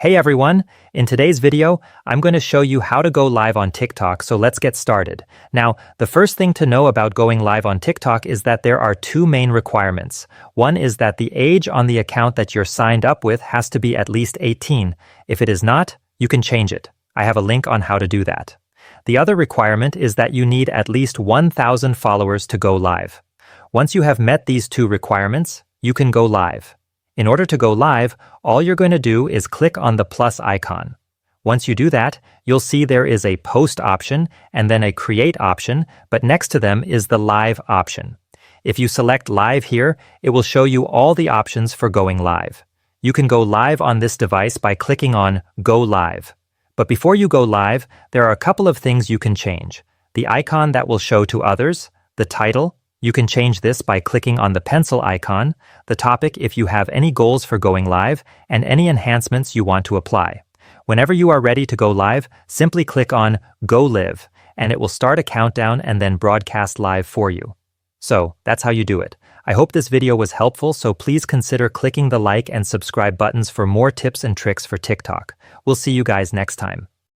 Hey everyone! In today's video, I'm going to show you how to go live on TikTok, so let's get started. Now, the first thing to know about going live on TikTok is that there are two main requirements. One is that the age on the account that you're signed up with has to be at least 18. If it is not, you can change it. I have a link on how to do that. The other requirement is that you need at least 1,000 followers to go live. Once you have met these two requirements, you can go live. In order to go live, all you're going to do is click on the plus icon. Once you do that, you'll see there is a post option and then a create option, but next to them is the live option. If you select live here, it will show you all the options for going live. You can go live on this device by clicking on Go Live. But before you go live, there are a couple of things you can change. The icon that will show to others, the title. You can change this by clicking on the pencil icon, the topic if you have any goals for going live, and any enhancements you want to apply. Whenever you are ready to go live, simply click on Go Live, and it will start a countdown and then broadcast live for you. So, that's how you do it. I hope this video was helpful, so please consider clicking the like and subscribe buttons for more tips and tricks for TikTok. We'll see you guys next time.